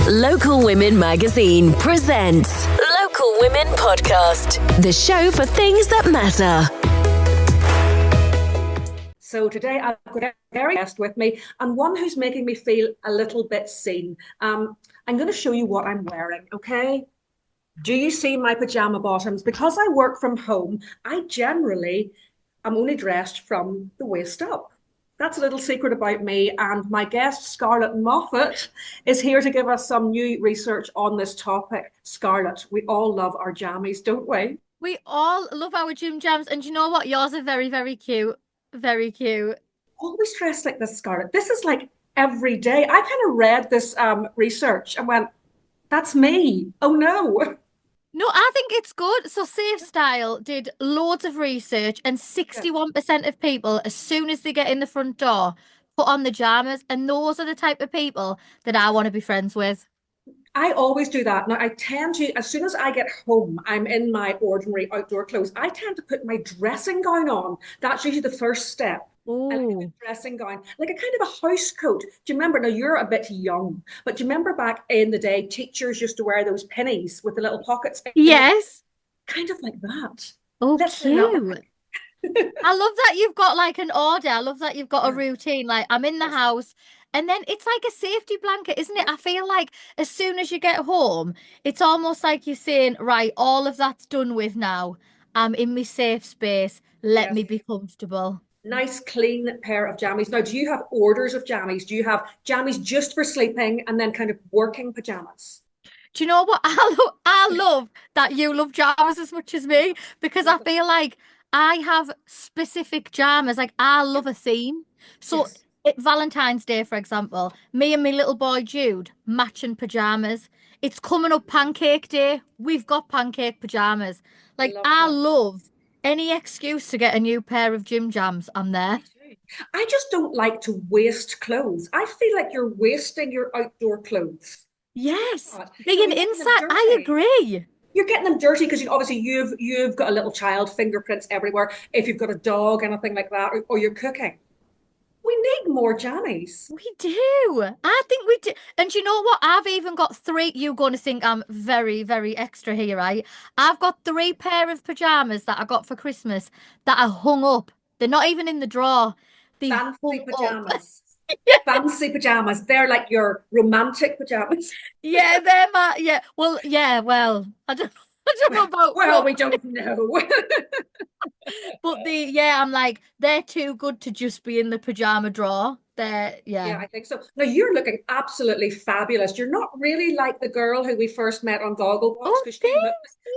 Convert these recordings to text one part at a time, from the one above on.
Local Women Magazine presents Local Women Podcast, the show for things that matter. So today I've got a very guest with me and one who's making me feel a little bit seen. I'm going to show you what I'm wearing, okay? Do you see my pajama bottoms? Because I work from home, I generally am only dressed from the waist up. That's a little secret about me. And my guest, Scarlett Moffatt, is here to give us some new research on this topic. Scarlett, we all love our jammies, don't we? We all love our gym jams, and you know what? Yours are very, very cute. Very cute. Always dressed like this, Scarlett. This is like every day. I kind of read this research and went, that's me. Oh no. No, I think it's good. So Safe Style did loads of research, and 61% of people, as soon as they get in the front door, put on the pajamas, and those are the type of people that I want to be friends with. I always do that. Now, I tend to, as soon as I get home, I'm in my ordinary outdoor clothes. I tend to put my dressing gown on. That's usually the first step. I like a Oh, dressing gown, like a kind of a house coat. Do you remember? Now, you're a bit young, but do you remember back in the day, teachers used to wear those pennies with the little pockets in it? yes. Kind of like that. Oh, Literally that. cute. I love that you've got like an order. I love that you've got a Yeah. routine. Like I'm in the Yes. house, and then it's like a safety blanket, isn't it? I feel like as soon as you get home, it's almost like you're saying, right, all of that's done with now. I'm in my safe space. Let me Yes. be comfortable. Nice clean pair of jammies. Now, do you have orders of jammies? Do you have jammies just for sleeping and then kind of working pajamas? Do you know what? I love that you love jammers as much as me because I Love it. feel like I have specific jammers. Like I love a theme. So Yes, Valentine's Day, for example, me and my little boy Jude matching pajamas. It's coming up Pancake Day. We've got pancake pajamas. Like love I that. love any excuse to get a new pair of gym jams. I'm there. Me too. I just don't like to waste clothes. I feel like you're wasting your outdoor clothes. Yes. God, Being you're getting them inside, I dirty. agree. You're getting them dirty because obviously you've got a little child, fingerprints everywhere. If you've got a dog, anything like that, or you're cooking, we need more jammies. We do. I think we do. And you know what? I've even got three. You're going to think I'm very, very extra here, right? I've got three pair of pajamas that I got for Christmas that are hung up. They're not even in the drawer. They Fancy hung up. pajamas. Fancy pajamas. They're like your romantic pajamas. Yeah, they're my yeah. Well, yeah, well, I don't I don't know about Well, we don't know. but I'm like, they're too good to just be in the pajama drawer. They're Yeah, yeah. I think so. Now you're looking absolutely fabulous. You're not really like the girl who we first met on Gogglebox Oh, thanks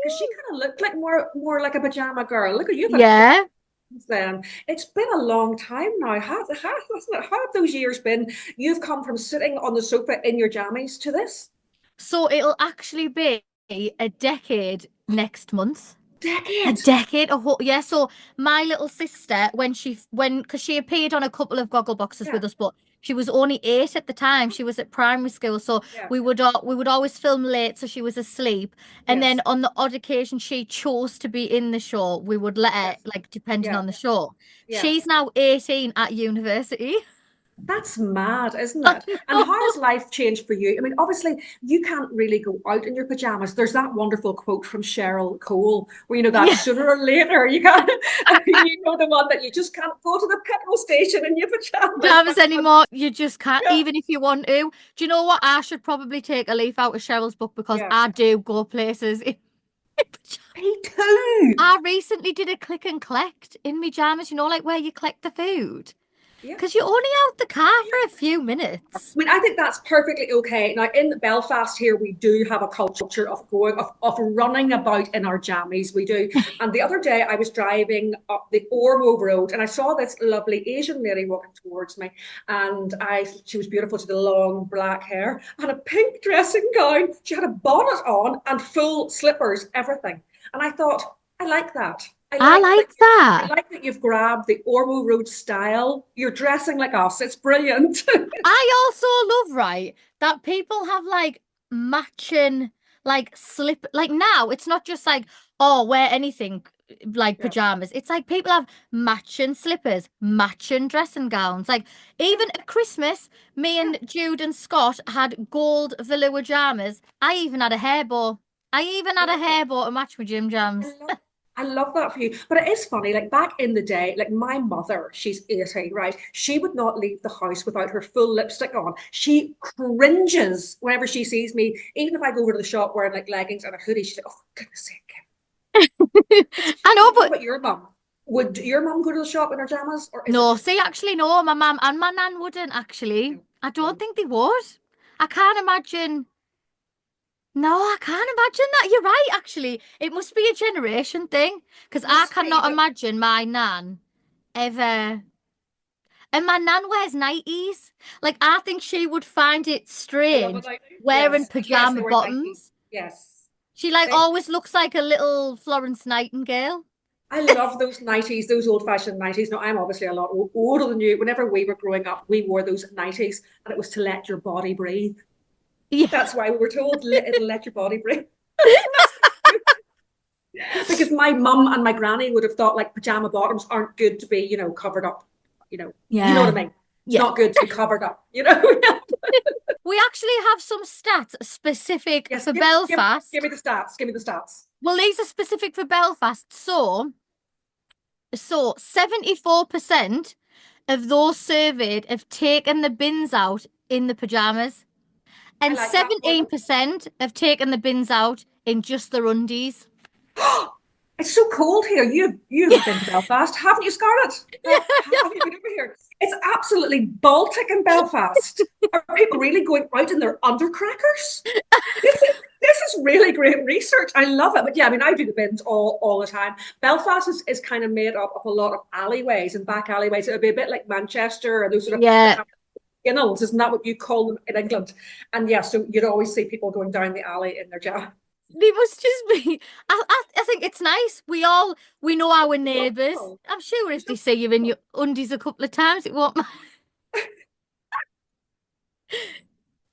because she you. kind of looked like more like a pajama girl. Look at you, have had Yeah. twins then. It's been a long time now. Hasn't it? How have those years been? You've come from sitting on the sofa in your jammies to this So it'll actually be a decade next month. A decade. decade, a whole yeah. So my little sister, because she appeared on a couple of goggle boxes Yeah, with us, but she was only 8 at the time. She was at primary school, so yeah, we would always film late, so she was asleep. And then yes, on the odd occasion she chose to be in the show, we would let her, yes, like depending yeah, on the show. yeah. She's now 18 at university. That's mad, isn't I it? And how know. has life changed for you? I mean, obviously, you can't really go out in your pajamas. There's that wonderful quote from Cheryl Cole, where you know that Yeah. sooner or later you can, you know, the one that you just can't go to the petrol station in your pajamas. Pajamas anymore. You just can't, Yeah, even if you want to. Do you know what? I should probably take a leaf out of Cheryl's book because yeah. I do go places in pajamas. Me too. I recently did a click and collect in my pajamas, like where you collect the food. Yeah. Because you're only out the car for a few minutes. I mean, I think that's perfectly okay. Now, in Belfast here, we do have a culture of of running about in our jammies. We do. And the other day, I was driving up the Ormo Road, and I saw this lovely Asian lady walking towards me, and she was beautiful. She had the long black hair and a pink dressing gown. She had a bonnet on and full slippers, everything. And I thought, I like that. I like I that. like that you've grabbed the Ormo Road style. You're dressing like us. It's brilliant. I also love, right, that people have like matching, like slip, like now it's not just like, oh, wear anything like Yeah. pajamas. It's like people have matching slippers, matching dressing gowns. Like even at Christmas, me Yeah. and Jude and Scott had gold velour pajamas. I even had a hair bow. I even I had a love that. hair bow to match my gym I jams. love I love that for you. But it is funny, like back in the day, like my mother, she's 80, right? She would not leave the house without her full lipstick on. She cringes whenever she sees me. Even if I go over to the shop wearing like leggings and a hoodie, she's like, oh, for goodness sake. It's I know, cute. What but about your mum? Would your mum go to the shop in her pajamas, or is it no, just see, actually, no, my mum and my nan wouldn't actually. no, I don't no? think they would. I can't imagine. No, I can't imagine that. You're right, actually. It must be a generation thing because I Must be, cannot but imagine my nan ever. And my nan wears nighties. Like, I think she would find it I love it strange like wearing yes, pajama especially wearing Nike. bottoms. Yes. She like They, always looks like a little Florence Nightingale. I love those 90s, those old-fashioned 90s. Now, I'm obviously a lot older than you. Whenever we were growing up, we wore those 90s, and it was to let your body breathe. Yeah. That's why we were told it'll let your body breathe. Because my mum and my granny would have thought like pajama bottoms aren't good to be, covered up. You know what I Yeah. mean? It's Yeah. not good to be covered up. We actually have some stats specific Yes, for give Belfast. me the stats. Give me the stats. Well, these are specific for Belfast. So 74% of those surveyed have taken the bins out in the pajamas, I and like that for them. 17% have taken the bins out in just their undies. It's so cold here. You've been to Belfast, haven't you, Scarlett? Have you been over here? It's absolutely Baltic in Belfast. Are people really going out in their undercrackers? This is really great research. I love it. But yeah, I mean, I do the bins all the time. Belfast is kind of made up of a lot of alleyways and back alleyways. It would be a bit like Manchester and those sort of that Yeah, have kennels. Isn't that what you call them in England? And yeah, so you'd always see people going down the alley in their jam. they must just be. I think it's nice. We know our neighbours. Wonderful. I'm sure They're if they so see you in your wonderful. undies a couple of times, it won't matter.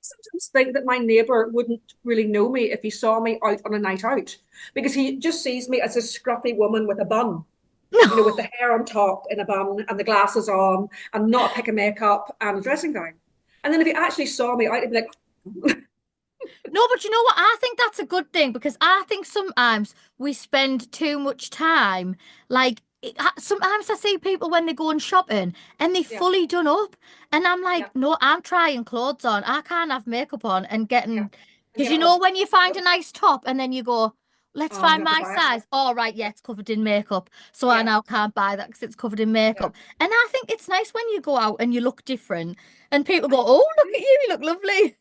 Sometimes think that my neighbour wouldn't really know me if he saw me out on a night out because he just sees me as a scruffy woman with a bun, with the hair on top in a bun and the glasses on and not a pick of makeup and a dressing gown. And then if he actually saw me out, he'd be like, No, but you know what? I think that's a good thing because I think sometimes we spend too much time. Like, sometimes I see people when they're going shopping and they're yeah, fully done up. And I'm yeah, like, no, I'm trying clothes on. I can't have makeup on and yeah. getting. And Because get you it know, all. when you find a nice top and then you go, let's Oh, I'm find gonna have to my buy it. size. Oh, right, yeah, Yeah, it's covered in makeup. So I yeah, now can't buy that because it's covered in yeah. makeup. And I think it's nice when you go out and you look different and people I go, do oh, look at too. you, you look lovely.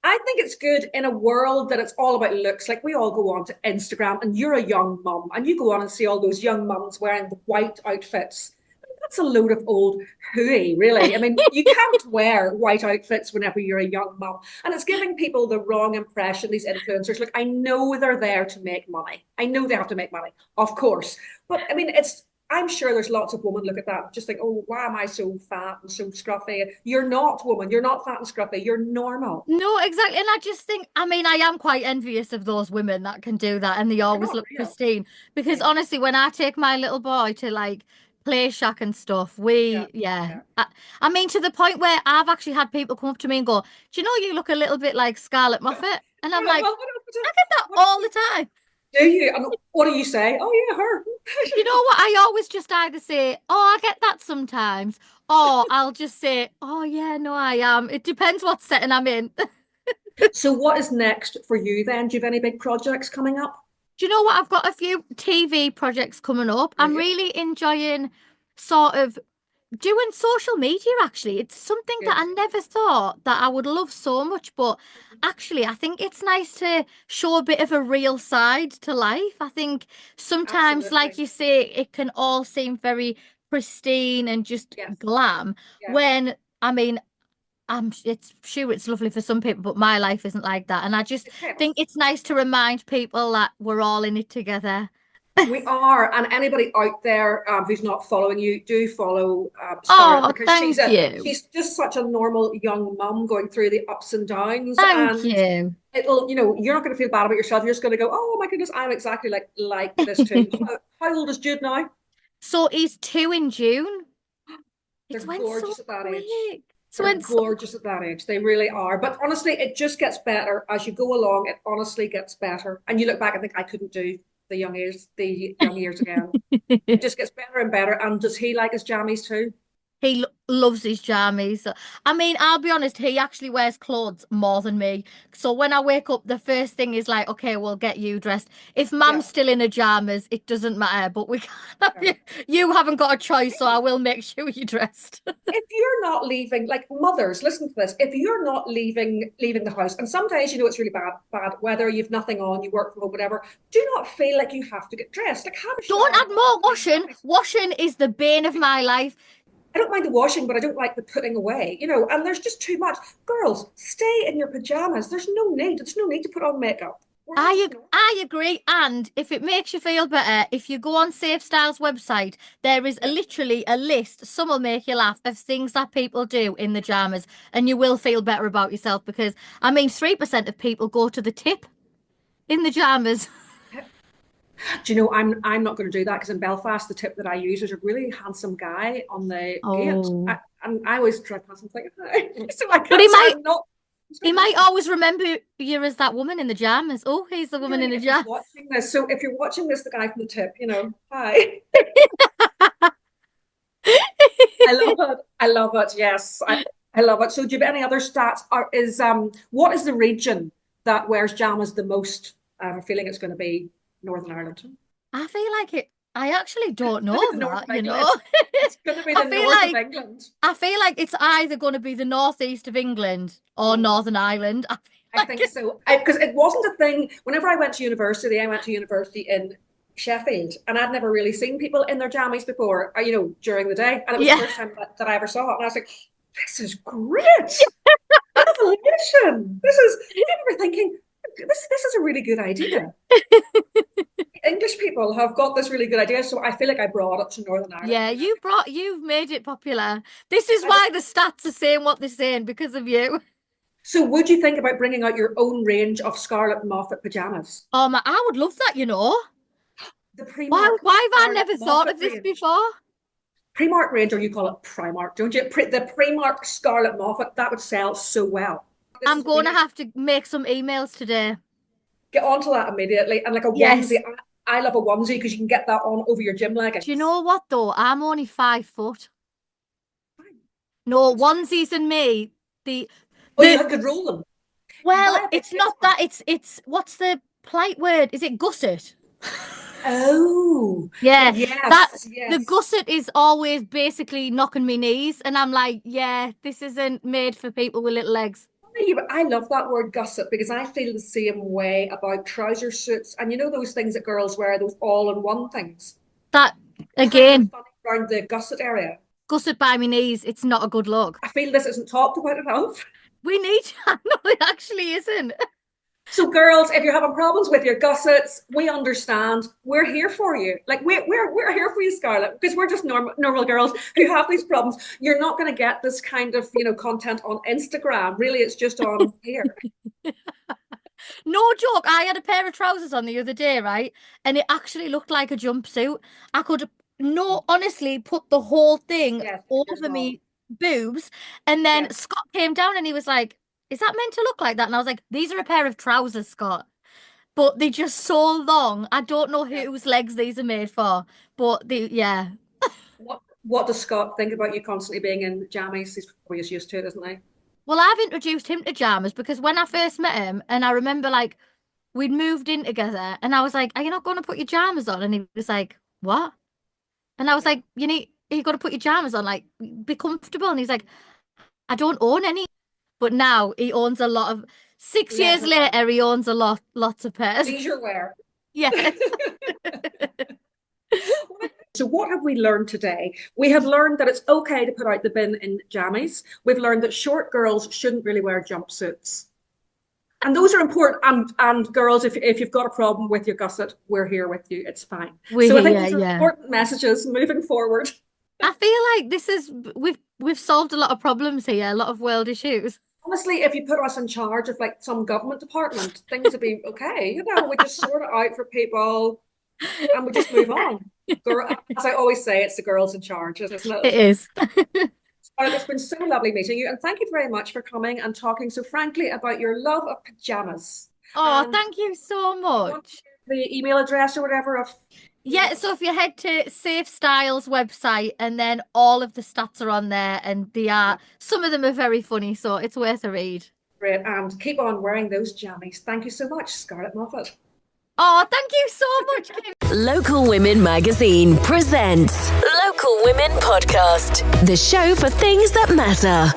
I think it's good in a world that it's all about looks. Like we all go on to Instagram, and you're a young mum, and you go on and see all those young mums wearing the white outfits. That's a load of old hooey, really. I mean, you can't wear white outfits whenever you're a young mum, and it's giving people the wrong impression. These influencers, look, I know they're there to make money. I know they have to make money, of course, but I mean, it's I'm sure there's lots of women look at that and just think, oh, why am I so fat and so scruffy? You're not, woman. You're not fat and scruffy. You're normal. No, exactly. And I just think, I mean, I am quite envious of those women that can do that and they They're always not look real. pristine. Because Right. honestly, when I take my little boy to like play shack and stuff, Yeah. yeah. Yeah. I mean, to the point where I've actually had people come up to me and go, do you know you look a little bit like Scarlett Moffatt? And I'm Right. like, Well, I get that what all the time. do you? And what do you say? Oh yeah, her. You know what? I always just either say, oh, I get that sometimes, or I'll just say, oh, yeah, no, I am. It depends what setting I'm in. So what is next for you then? Do you have any big projects coming up? Do you know what? I've got a few TV projects coming up. I'm Brilliant. really enjoying sort of doing social media actually. It's something that Good. I never thought that I would love so much, but actually I think it's nice to show a bit of a real side to life. I think sometimes, like Absolutely. you say, it can all seem very pristine and just Yes. glam Yeah. when I mean it's sure it's lovely for some people, but my life isn't like that. And I just It's think chaos. it's nice to remind people that we're all in it together. We are, and anybody out there who's not following you, do follow Scarlett Oh, because thank you. she's just such a normal young mum going through the ups and downs, Thank and you. it'll, you're not going to feel bad about yourself. You're just going to go, oh my goodness, I'm exactly like this too. How old is Jude now? So he's 2 in June. They're It's went so gorgeous at that age. quick. It's They're went so gorgeous at that age. They really are. But honestly, it just gets better as you go along. It honestly gets better. And you look back and think, I couldn't do the young years again. It quick. just gets better and better. And does he like his jammies too? Loves his jammies. I mean, I'll be honest, he actually wears clothes more than me. So when I wake up, the first thing is like, okay, we'll get you dressed. If Yeah. Mum's still in her pajamas, it doesn't matter, but we can't have Yeah. you. You haven't got a choice, so I will make sure you're dressed. If you're not leaving, like mothers, listen to this. If you're not leaving the house, and some days it's really bad weather, you've nothing on, you work from home, whatever, do not feel like you have to get dressed. Like have a Don't shower, add more clean washing. nice. Washing is the bane of my life. I don't mind the washing, but I don't like the putting away, and there's just too much. Girls, stay in your pajamas. There's no need. There's no need to put on makeup. We're all, I agree. And if it makes you feel better, if you go on Safe Style's website, there is yeah. literally a list, some will make you laugh, of things that people do in the jammers, and you will feel better about yourself because, I mean, 3% of people go to the tip in the jammers. Do you know, I'm not going to do that because in Belfast, the tip that I use is a really handsome guy on the gate. Oh. And I always drive past and think, hi. So I But can't say I'm not. he might always remember you as that woman in the jammers. Oh, he's the woman in Wondering the if he's jam. watching this. So if you're watching this, the guy from the tip, hi. I love it. I love it. Yes, I love it. So do you have any other stats? Or what is the region that wears jammers the most? I have a feeling it's going to be Northern Ireland. I feel like it. I actually don't It's know going to be the north that, of you England. know. It's going to be I the feel north of like England. I feel like it's either going to be the northeast of England or Mm. Northern Ireland. I feel I like think so. Because it wasn't a thing. Whenever I went to university, I went to university in Sheffield, and I'd never really seen people in their jammies before, during the day. And it was the yeah. first time that I ever saw it. And I was like, this is great. Revelation. I remember thinking, this is a really good idea. English people have got this really good idea. So I feel like I brought it to Northern Ireland. Yeah, you've made it popular. This is I was, why the stats are saying what they're saying because of you. so would you think about bringing out your own range of Scarlett Moffatt pajamas? I would love that, you know. The Why have I Scarlett never thought Moffatt of this range. before? Primark range, or you call it Primark, don't you? The Primark Scarlett Moffatt, that would sell so well. This I'm is what we going to need. have to make some emails today. Get onto that immediately. And like a onesie. Yes. I love a onesie because you can get that on over your gym Do you leggings. know what though? I'm only 5 foot. No, That's fine. onesies and me. The Oh, you the could roll them. well, Buy a big it's kids not one. that. It's what's the polite word? Is it gusset? Oh, Yeah, that yes, the yes. gusset is always basically knocking me knees, and I'm like, yeah, this isn't made for people with little legs. I love that word gusset because I feel the same way about trouser suits. And you know those things that girls wear, those all-in-one things? That Kind of again, funny around the gusset area. gusset by my knees. It's not a good look. I feel this isn't talked about enough. We need. No, it actually isn't. So, girls, if you're having problems with your gussets, we understand. We're here for you. Like we're here for you, Scarlett, because we're just normal girls who have these problems. You're not going to get this kind of content on Instagram. Really, it's just on here. No joke. I had a pair of trousers on the other day, right? And it actually looked like a jumpsuit. I could, no, honestly, put the whole thing Yes, you're over wrong. me boobs. And Yeah. then Scott came down and he was like, is that meant to look like that? And I was like, these are a pair of trousers, Scott. But they're just so long. I don't know Yeah. whose legs these are made for. But yeah. What does Scott think about you constantly being in jammies? He's probably just used to it, isn't he? Well, I've introduced him to jammers because when I first met him, and I remember like we'd moved in together, and I was like, "Are you not going to put your jammers on?" And he was like, "What?" And I was Yeah. like, you got to put your jammers on, like, be comfortable." And he's like, "I don't own any." But now he owns a lot of, 6 years Leisure wear. later, he owns lots of pairs. Leisure wear. Yes. So what have we learned today? We have learned that it's okay to put out the bin in jammies. We've learned that short girls shouldn't really wear jumpsuits. And those are important. And girls, if you've got a problem with your gusset, we're here with you. It's fine. So I think those are important messages moving forward. I feel like this is we've solved a lot of problems here, a lot of world issues. Honestly, if you put us in charge of like some government department, things would be okay. You know, we just sort it out for people and we just move on. As I always say, it's the girls in charge, isn't it? It is. It's been so lovely meeting you, and thank you very much for coming and talking so frankly about your love of pajamas. Oh, thank you so much. The email address or whatever of Yeah, so if you head to Safe Styles website, and then all of the stats are on there, and some of them are very funny, so it's worth a read. Great, and keep on wearing those jammies. Thank you so much, Scarlett Moffatt. Oh, thank you so much, Kim. Local Women Magazine presents Local Women Podcast, the show for things that matter.